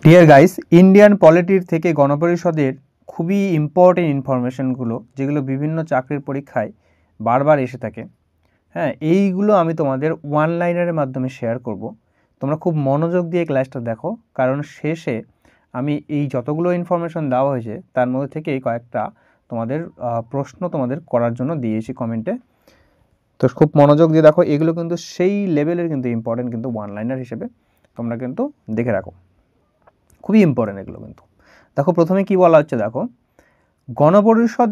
Deer guys, Indian পলিটির থেকে গণপরিষদের খুবই ইম্পর্টেন্ট ইনফরমেশনগুলো যেগুলো বিভিন্ন চাকরির পরীক্ষায় বারবার এসে থাকে, হ্যাঁ, এইগুলো আমি তোমাদের ওয়ান লাইনারের মাধ্যমে শেয়ার করব। তোমরা খুব মনোযোগ দিয়ে ক্লাসটা দেখো, কারণ শেষে আমি এই যতগুলো ইনফরমেশন দেওয়া হয়েছে তার মধ্যে থেকেই কয়েকটা তোমাদের প্রশ্ন তোমাদের করার জন্য দিয়েছি কমেন্টে। তো খুব মনোযোগ দিয়ে দেখো, এগুলো কিন্তু সেই লেভেলের কিন্তু ইম্পর্টেন্ট, কিন্তু ওয়ান লাইনার হিসেবে তোমরা কিন্তু দেখে রাখো, খুবই ইম্পর্টেন্ট এগুলো কিন্তু। দেখো প্রথমে কি বলা হচ্ছে, দেখো গণপরিষদ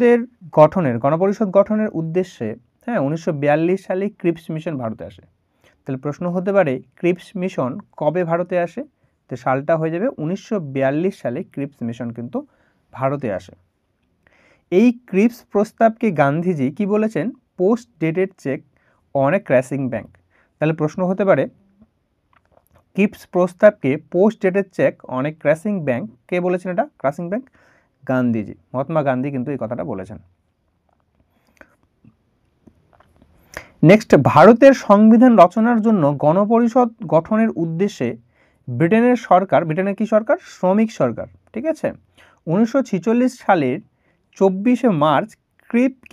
গঠনের উদ্দেশ্যে, হ্যাঁ, 1942 সালে ক্রিপস মিশন ভারতে আসে। তাহলে প্রশ্ন হতে পারে ক্রিপস মিশন কবে ভারতে আসে? তো সালটা হয়ে যাবে 1942 সালে ক্রিপস মিশন কিন্তু ভারতে আসে। এই ক্রিপস প্রস্তাবকে গান্ধীজি কি বলেছেন? Post dated cheque on a crashing bank. তাহলে প্রশ্ন হতে পারে ক্রিপস প্রস্তাবকে post dated cheque on a crashing bank কে বলেছেন? এটা ক্র্যাশিং ব্যাংক গান্ধীজি, মহাত্মা গান্ধী কিন্তু এই কথাটা বলেছেন। নেক্সট, ভারতের সংবিধান রচনার জন্য গণপরিষদ গঠনের উদ্দেশ্যে ব্রিটেনের কি সরকার? শ্রমিক সরকার, ঠিক আছে। 1946 সালের 24শে মার্চ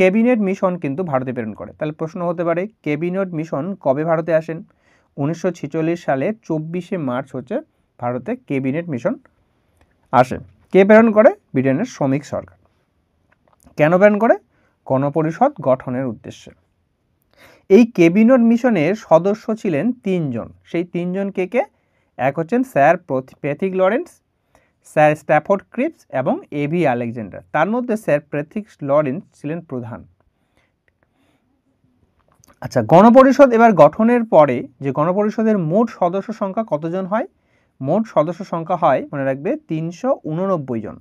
ক্যাবিনেট মিশন কিন্তু ভারতে প্রেরণ করে। তাহলে প্রশ্ন হতে পারে ক্যাবিনেট মিশন কবে ভারতে আসেন? 1946 সালের 24শে মার্চ হচ্ছে ভারতে ক্যাবিনেট মিশন আসে। কে প্রেরণ করে? ব্রিটেনের শ্রমিক সরকার। কেন প্রেরণ করে? গণপরিষদ গঠনের উদ্দেশ্যে। এই ক্যাবিনেট মিশনের সদস্য ছিলেন 3 জন। সেই 3 জন কে কে? এক হচ্ছেন sir Pethick Lawrence, sir Stafford Cripps এবং এবি আলেকজান্ডার। তার মধ্যে স্যার প্যাথিক লরেন্স ছিলেন প্রধান। আচ্ছা, গণপরিষদ এবার গঠনের পরে যে গণপরিষদের মোট সদস্য সংখ্যা কতজন হয়? মোট সদস্য সংখ্যা হয়, মনে রাখবে, 389 জন।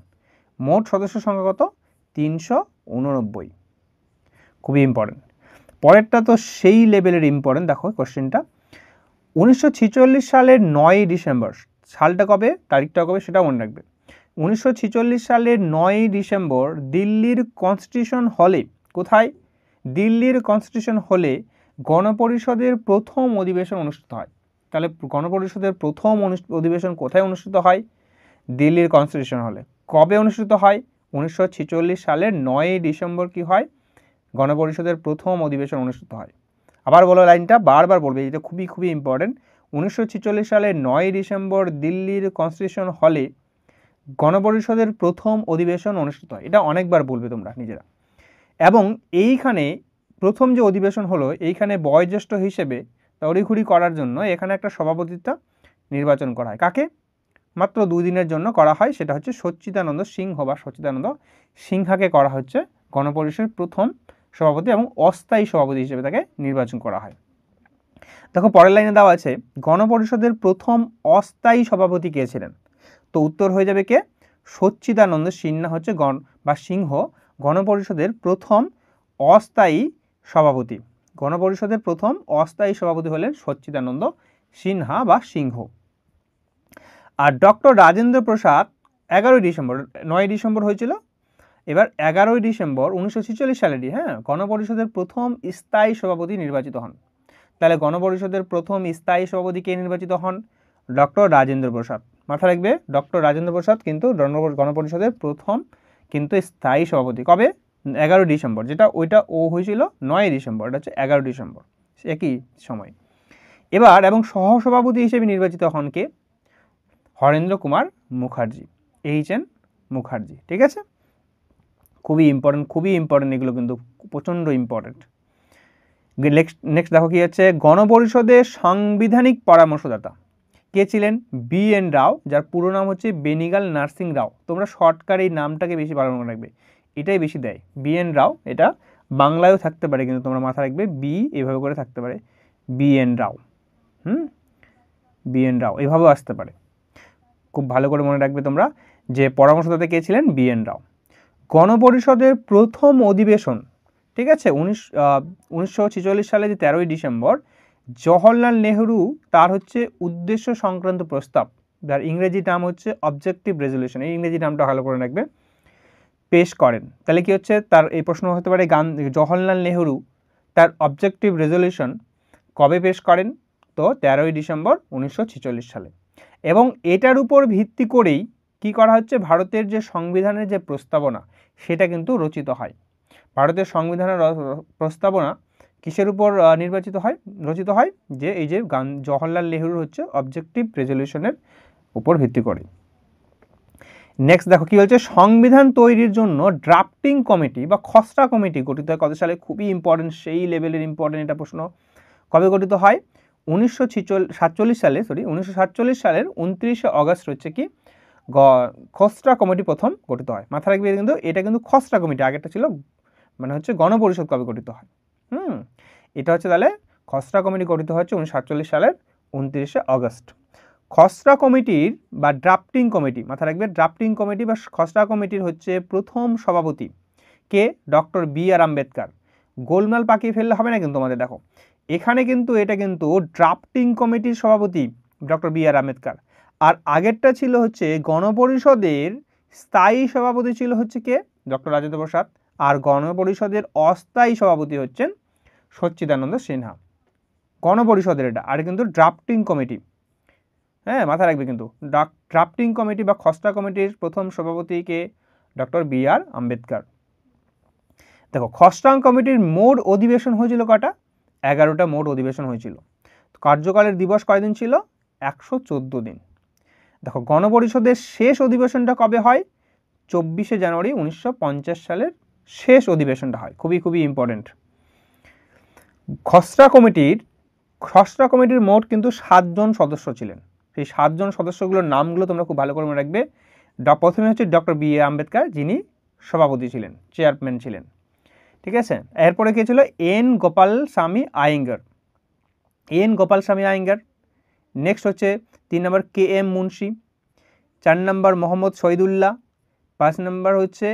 মোট সদস্য সংখ্যা কত? 389। খুবই ইম্পর্টেন্ট। পরেরটা তো সেই লেভেলের ইম্পর্টেন্ট, দেখো কোশ্চেনটা। 1946 সালের 9ই ডিসেম্বর, সালটা কবে, তারিখটা কবে সেটা মনে রাখবে। 1946 সালের 9ই ডিসেম্বর দিল্লির কনস্টিটিউশন হলে, কোথায়? দিল্লির কনস্টিটিউশন হলে গণপরিষদের প্রথম অধিবেশন অনুষ্ঠিত হয়। তাহলে গণপরিষদের প্রথম অধিবেশন কোথায় অনুষ্ঠিত হয়? দিল্লির কনস্টিটিউশন হলে। কবে অনুষ্ঠিত হয়? 1946 সালের 9ই ডিসেম্বর কি হয়? গণপরিষদের প্রথম অধিবেশন অনুষ্ঠিত হয়। আবার বলো লাইনটা, বারবার বলবে, এটা খুবই খুবই ইম্পর্টেন্ট। 1946 সালের 9ই ডিসেম্বর দিল্লির কনস্টিটিউশন হলে গণপরিষদের প্রথম অধিবেশন অনুষ্ঠিত হয়। এটা অনেকবার বলবে তোমরা নিজেরা। এবং এইখানে প্রথম যে অধিবেশন হলো, এইখানে বয়োজ্যেষ্ঠ হিসেবে তড়িঘড়ি করার জন্য এখানে একটা সভাপতিত্ব নির্বাচন করা হয়। কাকে? মাত্র 2 দিনের জন্য করা হয়, সেটা হচ্ছে সচ্চিদানন্দ সিংহ বা সচ্চিদানন্দ সিনহাকে করা হচ্ছে গণপরিষদের প্রথম সভাপতি এবং অস্থায়ী সভাপতি হিসেবে তাকে নির্বাচন করা হয়। দেখো পরের লাইনে দেওয়া আছে গণপরিষদের প্রথম অস্থায়ী সভাপতি কে ছিলেন? তো উত্তর হয়ে যাবে কে? সচ্চিদানন্দ সিনহা হচ্ছে সিংহ গণপরিষদের প্রথম অস্থায়ী সভাপতি। গণপরিষদের প্রথম অস্থায়ী সভাপতি হলেন সচ্চিদানন্দ সিনহা বা সিংহ। আর doctor Rajendra Prasad 11ই December, 9ই December হয়েছিল, এবার 11ই ডিসেম্বর 1946 সালেরই, হ্যাঁ, গণপরিষদের প্রথম স্থায়ী সভাপতি নির্বাচিত হন। তাহলে গণপরিষদের প্রথম স্থায়ী সভাপতি কে নির্বাচিত হন? ডক্টর রাজেন্দ্র প্রসাদ। মাথা রাখবে, ডক্টর রাজেন্দ্র প্রসাদ কিন্তু গণপরিষদের প্রথম কিন্তু স্থায়ী সভাপতি। কবে? 11 ডিসেম্বর, যেটা ওইটা ও হয়েছিল 9ই ডিসেম্বর, এটা হচ্ছে 11 ডিসেম্বর, একই সময়। এবার এবং সহসভাপতি হিসেবে নির্বাচিত হন কে? হরেন্দ্র কুমার মুখার্জি, এইচ.এন. মুখার্জি, ঠিক আছে। খুবই ইম্পর্টেন্ট এগুলো কিন্তু প্রচণ্ড ইম্পর্টেন্ট। নেক্সট দেখো কি হচ্ছে, গণপরিষদের সাংবিধানিক পরামর্শদাতা কে ছিলেন? বি.এন. রাও, যার পুরো নাম হচ্ছে বেনিগাল নার্সিং রাও। তোমরা শর্টকাট এই নামটাকে বেশি ভালো মনে রাখবে, এটাই বেশি দেয়। বি.এন. রাও, এটা বাংলায়ও থাকতে পারে কিন্তু তোমরা মাথা রাখবে বি এভাবে করে থাকতে পারে, বি.এন. রাও। বি.এন. রাও এভাবেও আসতে পারে, খুব ভালো করে মনে রাখবে তোমরা যে পরামর্শদাতা কে ছিলেন? বি.এন. রাও। গণপরিষদের প্রথম অধিবেশন, ঠিক আছে, 1946 সালে যে 13ই ডিসেম্বর জওহরলাল নেহরু তার হচ্ছে উদ্দেশ্য সংক্রান্ত প্রস্তাব, যার ইংরেজি নাম হচ্ছে অবজেক্টিভ রেজলিউশন, এই ইংরেজি নামটা ভালো করে রাখবে, পেশ করেন। তাহলে কি হচ্ছে, তার এই প্রশ্ন হতে পারে জওহরলাল নেহরু তার অবজেক্টিভ রেজলিউশন কবে পেশ করেন? তো 13ই ডিসেম্বর 1946 সালে। এবং এটার উপর ভিত্তি করেই কি করা হচ্ছে, ভারতের যে সংবিধানের যে প্রস্তাবনা সেটা কিন্তু রচিত হয়। ভারতের সংবিধানের প্রস্তাবনা কিসের উপর রচিত হয়, যে এই যে জওহরলাল নেহরুর হচ্ছে অবজেক্টিভ রেজলিউশনের উপর ভিত্তি করে। নেক্সট দেখো কি বলছে, সংবিধান তৈরির জন্য ড্রাফটিং কমিটি বা খসড়া কমিটি গঠিত হয় কত সালে? খুবই ইম্পর্টেন্ট, সেই লেভেলের ইম্পর্টেন্ট এটা প্রশ্ন। কবে গঠিত হয়? 1947 সালে, 29শে অগস্ট হচ্ছে কি খসড়া কমিটি প্রথম গঠিত হয়। মাথায় রাখবে কিন্তু এটা কিন্তু খসড়া কমিটি, আগেরটা ছিল মানে হচ্ছে গণপরিষদ কবে গঠিত হয়। এটা হচ্ছে তাহলে খসড়া কমিটি গঠিত হচ্ছে 1947 সালের 29শে অগস্ট। খসড়া কমিটির বা ড্রাফটিং কমিটি, মাথায় রাখবে ড্রাফটিং কমিটি বা খসড়া কমিটির হচ্ছে প্রথম সভাপতি কে? Doctor B R. আম্বেদকর। গোলমাল পাকিয়ে ফেললে হবে না কিন্তু আমাদের, দেখো এখানে কিন্তু এটা কিন্তু ড্রাফটিং কমিটির সভাপতি ডক্টর বি.আর. আম্বেদকর, আর আগেরটা ছিল হচ্ছে গণপরিষদের স্থায়ী সভাপতি ছিল হচ্ছে কে? ডক্টর রাজেন্দ্র প্রসাদ। আর গণপরিষদের অস্থায়ী সভাপতি হচ্ছেন সচ্চিদানন্দ সিনহা। গণপরিষদের এটা, আর কিন্তু ড্রাফটিং কমিটি, হ্যাঁ মাথায় রাখবে কিন্তু ড্রাফটিং কমিটি বা খসড়া কমিটির প্রথম সভাপতিকে? Doctor B R. আম্বেদকর। দেখো খসড়া কমিটির মোট অধিবেশন হয়েছিল কটা? 11টা মোট অধিবেশন হয়েছিল। কার্যকালের দিবস কয়দিন ছিল? 114 দিন। দেখো গণপরিষদের শেষ অধিবেশনটা কবে হয়? 24শে জানুয়ারি 1950 সালের শেষ অধিবেশনটা হয়। খুবই খুবই ইম্পর্টেন্ট। খসড়া কমিটির মোট কিন্তু 7 জন সদস্য ছিলেন। সেই 7 জন সদস্যগুলোর নামগুলো তোমরা খুব ভালো করে মনে রাখবে। প্রথমে হচ্ছে ডক্টর বি.আর. আম্বেদকর, যিনি সভাপতি ছিলেন, চেয়ারম্যান ছিলেন, ঠিক আছে। এরপরে কে ছিল? এন গোপালস্বামী আয়েঙ্গার। নেক্সট হচ্ছে 3 নম্বর কে.এম. মুন্সি, 4 নম্বর মোহাম্মদ শহীদুল্লাহ, 5 নম্বর হচ্ছে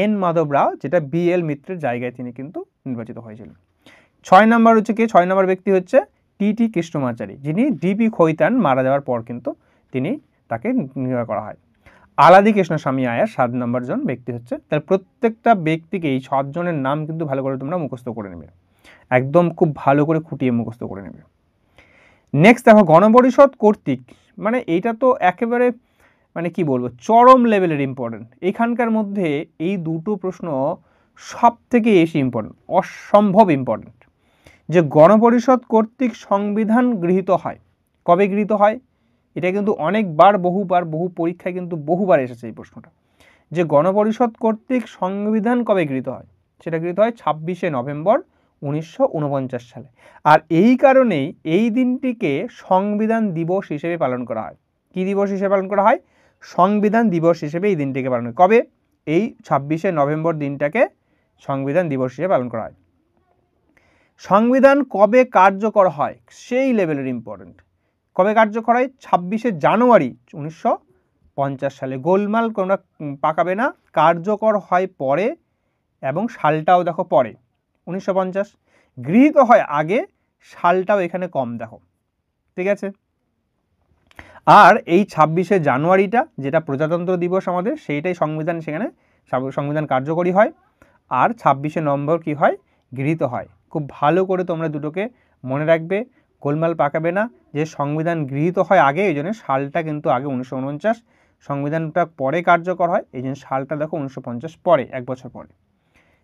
এন মাধব রাও, যেটা বি.এল. মিত্রের জায়গায় তিনি কিন্তু নির্বাচিত হয়েছিলেন। 6 নম্বর হচ্ছে কে? 6 নম্বর ব্যক্তি হচ্ছে টি.টি. কৃষ্ণমাচারী, যিনি ডি.পি. খৈতান মারা যাওয়ার পর কিন্তু তাকে নির্বাচন করা হয়। আলাদি কৃষ্ণস্বামী আয়ার 7 নম্বর জন ব্যক্তি হচ্ছে। তাহলে প্রত্যেকটা ব্যক্তিকে এই 7 জনের নাম কিন্তু ভালো করে তোমরা মুখস্থ করে নেবে, একদম খুব ভালো করে খুঁটিয়ে মুখস্থ করে নেবে। নেক্সট দেখো গণপরিষদ কর্তৃক, মানে এইটা তো একেবারে মানে কি বলবো, চরম লেভেলের ইম্পর্টেন্ট। এখানকার মধ্যে এই দুটো প্রশ্ন সব থেকে বেশি ইম্পর্টেন্ট, অসম্ভব ইম্পর্টেন্ট। যে গণপরিষদ কর্তৃক সংবিধান গৃহীত হয়, কবে গৃহীত হয়? এটা কিন্তু অনেকবার বহু পরীক্ষায় কিন্তু বহুবার এসেছে এই প্রশ্নটা, যে গণপরিষদ কর্তৃক সংবিধান কবে গৃহীত হয়? সেটা গৃহীত হয় 26শে নভেম্বর 1949 সালে। আর এই কারণেই এই দিনটিকে সংবিধান দিবস হিসেবে পালন করা হয়। কি দিবস হিসেবে পালন করা হয়? সংবিধান দিবস হিসেবে এই দিনটিকে পালন করা। কবে? এই 26শে নভেম্বর দিনটাকে সংবিধান দিবস হিসেবে পালন করা হয়। সংবিধান কবে কার্যকর হয়? সেই লেভেলের ইম্পর্টেন্ট। কবে কার্যকর হয়? 26শে জানুয়ারি 1950 সালে। গোলমাল তোমরা পাকাবে না, কার্যকর হয় পরে, এবং সালটাও দেখো পরে 1950। গৃহীত হয় আগে, সালটাও এখানে কম দেখো, ঠিক আছে। আর এই 26শে জানুয়ারিটা যেটা প্রজাতন্ত্র দিবস আমাদের, সেইটাই সংবিধান, সেখানে সংবিধান কার্যকরী হয়। আর 26শে নভেম্বর কি হয়? গৃহীত হয়। খুব ভালো করে তোমরা দুটোকে মনে রাখবে, গোলমাল পাকাবে না। যে সংবিধান গৃহীত হয় আগে, এই জন্য সালটা কিন্তু আগে 1949, সংবিধানটা পরে কার্যকর হয়, এই জন্য সালটা দেখো 1950 পরে, 1 বছর পরে,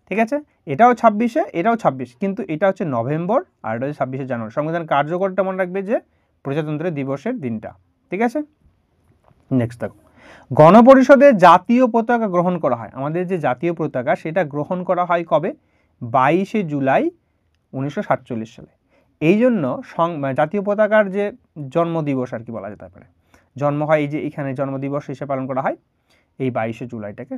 ঠিক আছে। এটাও 26শে, এটাও 26, কিন্তু এটা হচ্ছে নভেম্বর আর এটা হচ্ছে 26শে জানুয়ারি। সংবিধান কার্যকরটা মনে রাখবে যে প্রজাতন্ত্র দিবসের দিনটা, ঠিক আছে। নেক্সট দেখো গণপরিষদে জাতীয় পতাকা গ্রহণ করা হয়। আমাদের যে জাতীয় পতাকা সেটা গ্রহণ করা হয় কবে? 22শে জুলাই 1947 সালে। এই জন্য জাতীয় পতাকার যে জন্মদিবস আর কি বলা যেতে পারে, জন্ম হয় এই যে এখানে জন্মদিবস হিসেবে পালন করা হয় এই 22শে জুলাইটাকে।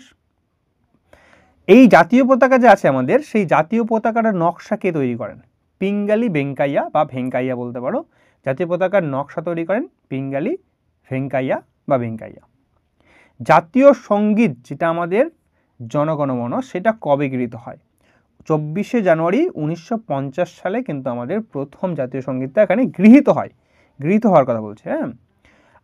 এই জাতীয় পতাকা যে আছে আমাদের, সেই জাতীয় পতাকার নকশা কে তৈরি করেন? পিঙ্গালি ভেঙ্কাইয়া বা ভেঙ্কাইয়া বলতে পারো। জাতীয় পতাকার নকশা তৈরি করেন পিঙ্গালি ভেঙ্কাইয়া বা ভেঙ্কাইয়া। জাতীয় সঙ্গীত যেটা আমাদের জনগণমন, সেটা কবে গৃহীত হয়? 24শে জানুয়ারি 1950 সালে কিন্তু আমাদের প্রথম জাতীয় সঙ্গীতটা এখানে গৃহীত হয়। গৃহীত হওয়ার কথা বলছে, হ্যাঁ।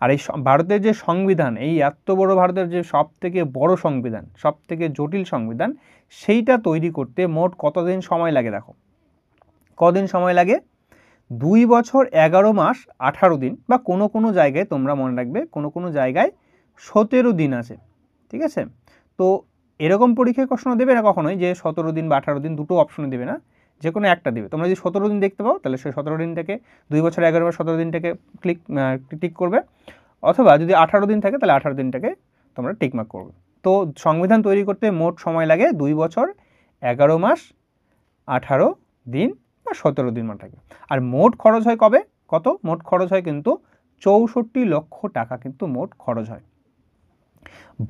আর এই ভারতের যে সংবিধান, এই এত বড় ভারতের যে সব থেকে বড় সংবিধান, সব থেকে জটিল সংবিধান, সেইটা তৈরি করতে মোট কতদিন সময় লাগে? দেখো কদিন সময় লাগে? 2 বছর 11 মাস 18 দিন, বা কোনো জায়গায় তোমরা মনে রাখবে কোনো জায়গায় 17 দিন আছে, ঠিক আছে। তো এরকম পরীক্ষায় প্রশ্ন দেবে না কখনোই যে 17 দিন বা 18 দিন, দুটো অপশনে দেবে না, যে কোনো একটা দেবে। তোমরা যদি 17 দিন দেখতে পাও তাহলে সেই 17 দিনটাকে 2 বছর 11 মাস 17 দিনটাকে টিক করবে, অথবা যদি 18 দিন থাকে তাহলে 18 দিনটাকে তোমরা টিকমার্ক করবে। তো সংবিধান তৈরি করতে মোট সময় লাগে 2 বছর 11 মাস 18 দিন বা 17 দিন মনে থাকে। আর মোট খরচ হয় কত? মোট খরচ হয় কিন্তু 64 লক্ষ টাকা কিন্তু মোট খরচ হয়।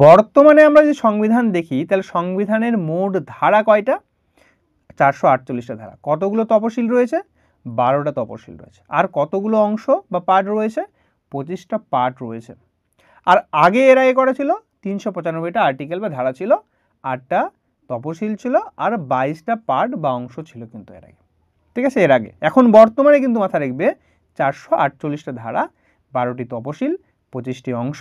বর্তমানে আমরা যে সংবিধান দেখি তাহলে সংবিধানের মোট ধারা কয়টা? 448টা ধারা। কতগুলো তপশিল রয়েছে? 12টা তপশিল রয়েছে। আর কতগুলো অংশ বা পার্ট রয়েছে? 25টা পার্ট রয়েছে। আর এর আগে করা ছিল 395টা আর্টিকেল বা ধারা ছিল, 8টা তপশিল ছিল, আর 22টা পার্ট বা অংশ ছিল কিন্তু এর আগে, ঠিক আছে, এর আগে। এখন বর্তমানে কিন্তু মাথা রাখবে 448টা ধারা, 12টি তপশিল, 25টি অংশ।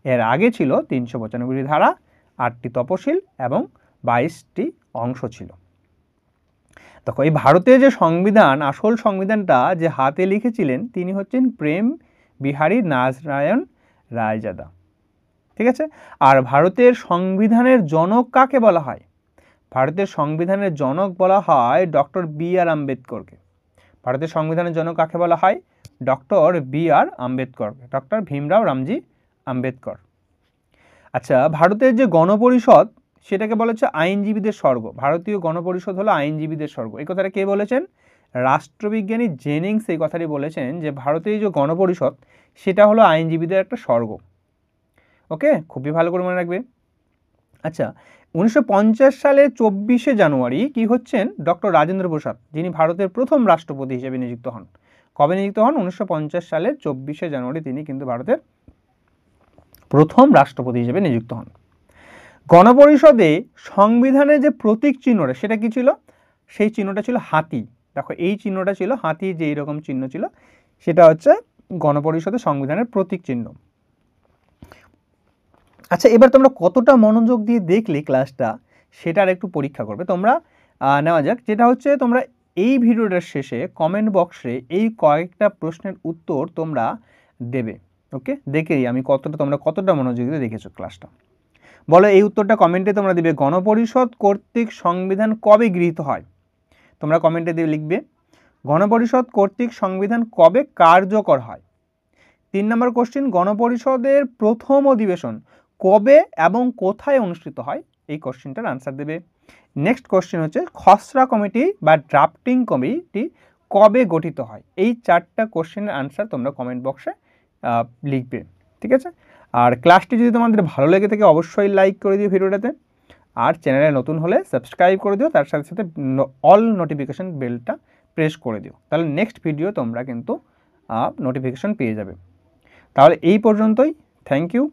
এর আগে ছিল 395টি ধারা, 8টি তপশিল এবং 22টি অংশ ছিল। দেখো, এই ভারতের যে সংবিধান, আসল সংবিধানটা যে হাতে লিখেছিলেন তিনি হচ্ছেন প্রেম বিহারী নারায়ণ রায়জাদা, ঠিক আছে। আর ভারতের সংবিধানের জনক কাকে বলা হয়? ভারতের সংবিধানের জনক বলা হয় ডক্টর বি.আর. আম্বেদকরকে। ভারতের সংবিধানের জনক কাকে বলা হয়? Doctor B R. আম্বেদকরকে, ডক্টর ভীমরাও রামজি আম্বেদকর। আচ্ছা, ভারতের যে গণপরিষদ সেটাকে বলা হচ্ছে আইনজীবীদের স্বর্গ। ভারতীয় গণপরিষদ হলো আইনজীবীদের স্বর্গ। এই কথাটা কে বলেছেন? রাষ্ট্রবিজ্ঞানী জেনিংস এই কথাটি বলেছেন যে ভারতীয় যে গণপরিষদ সেটা হলো আইনজীবীদের একটা স্বর্গ। ওকে, খুবই ভালো করে মনে রাখবে। আচ্ছা, 1950 সালে 24শে জানুয়ারি কি হচ্ছেন? ডক্টর রাজেন্দ্র প্রসাদ, যিনি ভারতের প্রথম রাষ্ট্রপতি হিসেবে নিযুক্ত হন। কবে নিযুক্ত হন? 1950 সালের 24শে জানুয়ারি তিনি কিন্তু ভারতের প্রথম রাষ্ট্রপতি হিসেবে নিযুক্ত হন। গণপরিষদে সংবিধানের যে প্রতীক চিহ্নটা সেটা কি ছিল? সেই চিহ্নটা ছিল হাতি। দেখো, এই চিহ্নটা ছিল হাতি, যে এইরকম চিহ্ন ছিল, সেটা হচ্ছে গণপরিষদে সংবিধানের প্রতীক চিহ্ন। আচ্ছা, এবার তোমরা কতটা মনোযোগ দিয়ে দেখলে ক্লাসটা সেটার একটু পরীক্ষা করবে তোমরা। নেওয়া যাক, যেটা হচ্ছে তোমরা এই ভিডিওটার শেষে কমেন্ট বক্সে এই কয়েকটা প্রশ্নের উত্তর তোমরা দেবে। ওকে, দেখেই আমি তোমরা কতটা মনোযোগ দিয়ে দেখেছো ক্লাসটা। বলো, এই উত্তরটা কমেন্টে তোমরা দিবে। গণপরিষদ কর্তৃক সংবিধান কবে গৃহীত হয়? তোমরা কমেন্টে দিয়ে লিখবে গণপরিষদ কর্তৃক সংবিধান কবে কার্যকর হয়। 3 নম্বর কোশ্চেন, গণপরিষদের প্রথম অধিবেশন কবে এবং কোথায় অনুষ্ঠিত হয়? এই কোশ্চেনটার আনসার দেবে। নেক্সট কোশ্চেন হচ্ছে খসড়া কমিটি বা ড্রাফটিং কমিটি কবে গঠিত হয়? এই 4টা কোশ্চেনের আনসার তোমরা কমেন্ট বক্সে লিখবে, ঠিক আছে। আর ক্লাসটি যদি তোমাদের ভালো লেগে থাকে অবশ্যই লাইক করে দিও ভিডিওটাতে, আর চ্যানেলে নতুন হলে সাবস্ক্রাইব করে দিও, তার সাথে সাথে অল নোটিফিকেশন বেলটা প্রেস করে দিও, তাহলে নেক্সট ভিডিও তোমরা কিন্তু নোটিফিকেশন পেয়ে যাবে। তাহলে এই পর্যন্তই, থ্যাংক ইউ।